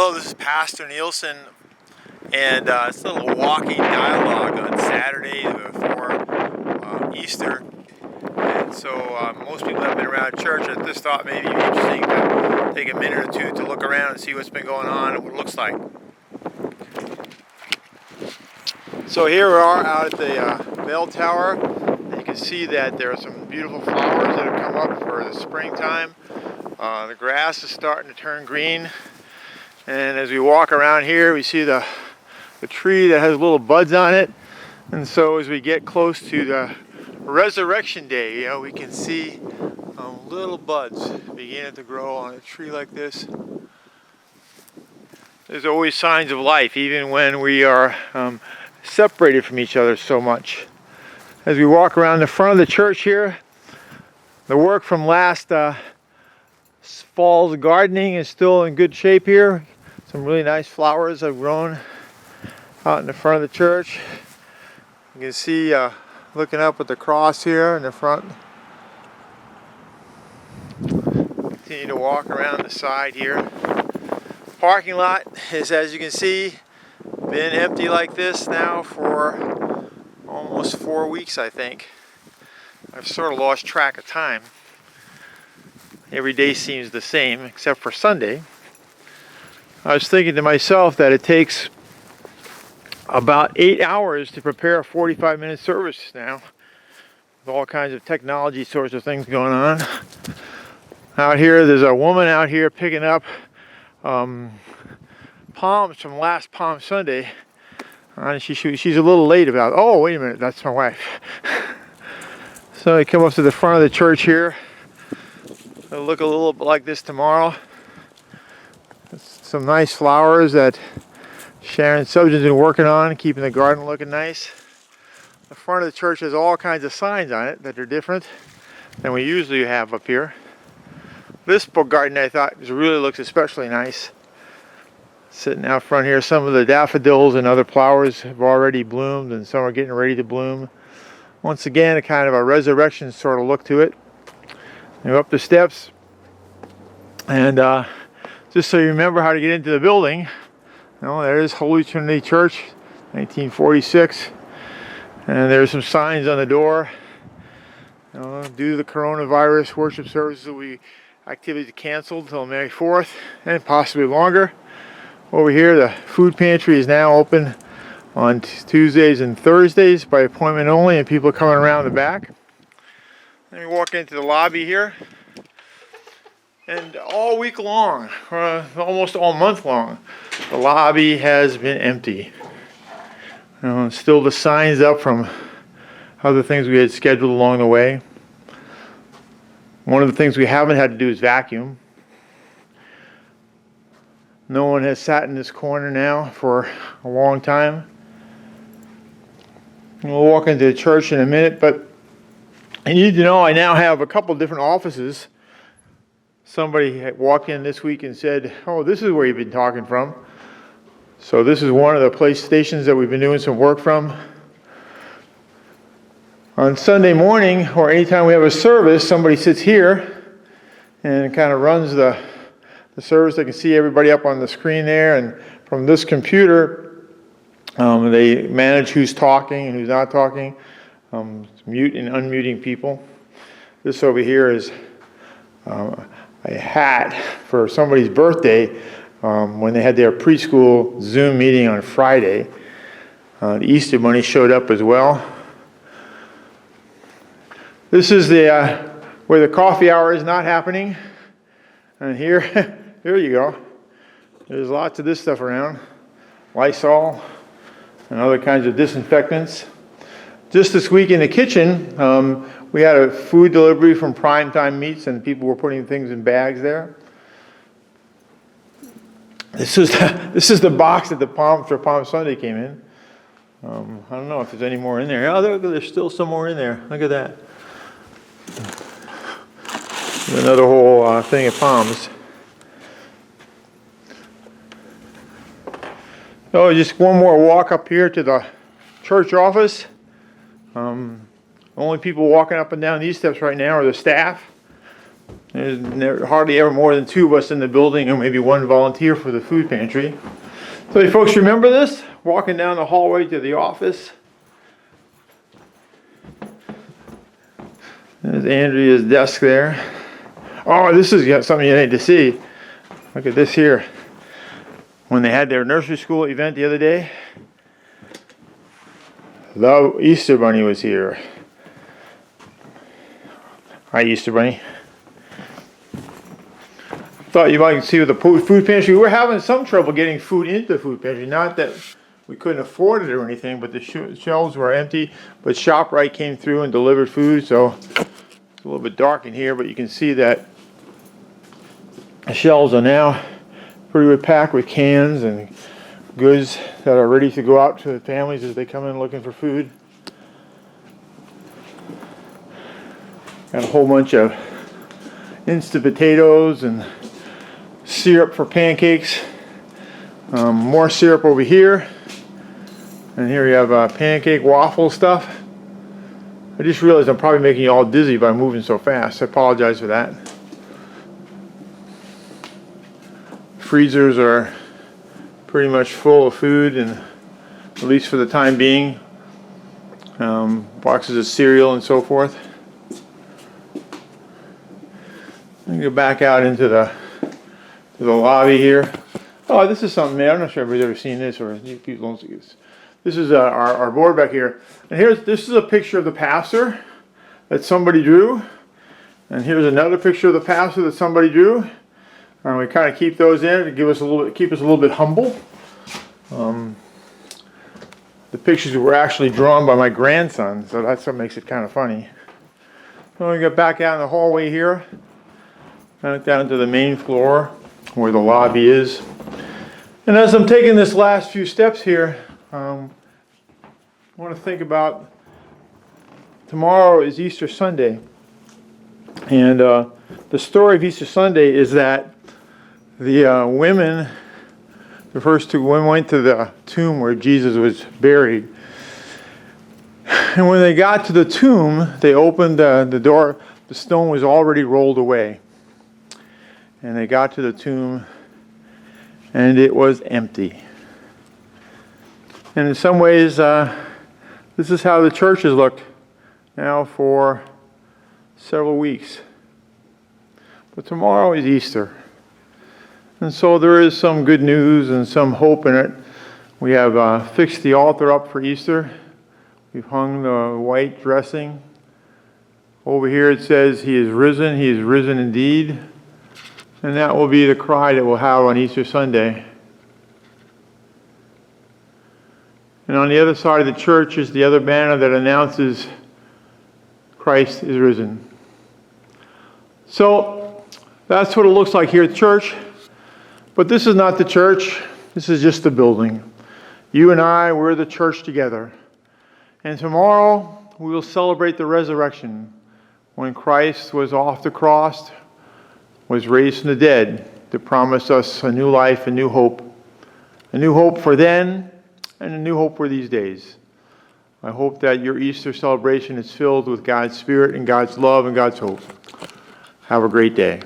Hello, this is Pastor Nielsen, and it's a little walking dialogue on Saturday before Easter. And so most people have been around church. I just thought maybe it'd be interesting to take a minute or two to look around and see what's been going on and what it looks like. So here we are out at the bell tower. You can see that there are some beautiful flowers that have come up for the springtime. The grass is starting to turn green. And as we walk around here, we see the tree that has little buds on it. And so as we get close to the Resurrection Day, we can see little buds beginning to grow on a tree like this. There's always signs of life, even when we are separated from each other so much. As we walk around the front of the church here, the work from last fall's gardening is still in good shape here. Some really nice flowers have grown out in the front of the church. You can see looking up at the cross here in the front. Continue to walk around the side here. Parking lot is, as you can see, been empty like this now for almost 4 weeks, I think. I've sort of lost track of time. Every day seems the same except for Sunday. I was thinking to myself that it takes about 8 hours to prepare a 45-minute service now, with all kinds of technology sorts of things going on. Out here, there's a woman out here picking up palms from last Palm Sunday. She's a little late about, oh, wait a minute, that's my wife. So I come up to the front of the church here. It'll look a little bit like this tomorrow. Some nice flowers that Sharon Subjan's been working on, keeping the garden looking nice. The front of the church has all kinds of signs on it that are different than we usually have up here. This book garden, I thought, really looks especially nice. Sitting out front here, some of the daffodils and other flowers have already bloomed, and some are getting ready to bloom. Once again, a kind of a resurrection sort of look to it. And up the steps, and just so you remember how to get into the building, there's Holy Trinity Church, 1946, and there's some signs on the door. Due to the coronavirus, worship services will be activities canceled until May 4th, and possibly longer. Over here, the food pantry is now open on Tuesdays and Thursdays by appointment only, and people are coming around the back. Then we walk into the lobby here, and all week long, almost all month long, the lobby has been empty. Still the signs up from other things we had scheduled along the way. One of the things we haven't had to do is vacuum. No one has sat in this corner now for a long time. We'll walk into the church in a minute, but you need to know I now have a couple different offices. Somebody walked in this week and said, oh, this is where you've been talking from. So this is one of the place stations that we've been doing some work from. On Sunday morning, or anytime we have a service, somebody sits here and kind of runs the service. They can see everybody up on the screen there, and from this computer, they manage who's talking and who's not talking. Mute and unmuting people. This over here is a hat for somebody's birthday when they had their preschool Zoom meeting on Friday. The Easter Bunny showed up as well. This is the where the coffee hour is not happening. And here you go. There's lots of this stuff around. Lysol and other kinds of disinfectants. Just this week in the kitchen, we had a food delivery from Primetime Meats, and people were putting things in bags there. This is the box that for Palm Sunday came in. I don't know if there's any more in there. Oh, there's still some more in there. Look at that. Another whole thing of palms. Oh, just one more walk up here to the church office. Only people walking up and down these steps right now are the staff. There's hardly ever more than 2 of us in the building and maybe 1 volunteer for the food pantry. So you folks remember this? Walking down the hallway to the office. There's Andrea's desk there. Oh, this is something you need to see. Look at this here. When they had their nursery school event the other day, the Easter Bunny was here. Hi, Easter Bunny. Thought you might see with the food pantry. We were having some trouble getting food into the food pantry. Not that we couldn't afford it or anything, but the shelves were empty. But ShopRite came through and delivered food, so it's a little bit dark in here, but you can see that the shelves are now pretty well packed with cans and goods that are ready to go out to the families as they come in looking for food. Got a whole bunch of instant potatoes and syrup for pancakes. More syrup over here. And here you have pancake waffle stuff. I just realized I'm probably making you all dizzy by moving so fast. I apologize for that. Freezers are pretty much full of food, and at least for the time being. Boxes of cereal and so forth. Let me go back out into the lobby here. Oh, this is something, man. I'm not sure everybody's ever seen this, or you people don't see this. This is our board back here. And this is a picture of the pastor that somebody drew. And here's another picture of the pastor that somebody drew. We kind of keep those in to keep us a little bit humble. The pictures were actually drawn by my grandson, so that's what makes it kind of funny. So we get back out in the hallway here, down to the main floor where the lobby is. And as I'm taking this last few steps here, I want to think about tomorrow is Easter Sunday. And the story of Easter Sunday is that the first 2 women went to the tomb where Jesus was buried. And when they got to the tomb, they opened the door. The stone was already rolled away. And they got to the tomb, and it was empty. And in some ways, this is how the church has looked now for several weeks. But tomorrow is Easter. And so there is some good news and some hope in it. We have fixed the altar up for Easter. We've hung the white dressing. Over here it says, "He is risen indeed." And that will be the cry that we'll have on Easter Sunday. And on the other side of the church is the other banner that announces Christ is risen. So that's what it looks like here at church. But this is not the church. This is just the building. You and I, we're the church together. And tomorrow we will celebrate the resurrection when Christ was off the cross, was raised from the dead to promise us a new life, a new hope for then and a new hope for these days. I hope that your Easter celebration is filled with God's Spirit and God's love and God's hope. Have a great day.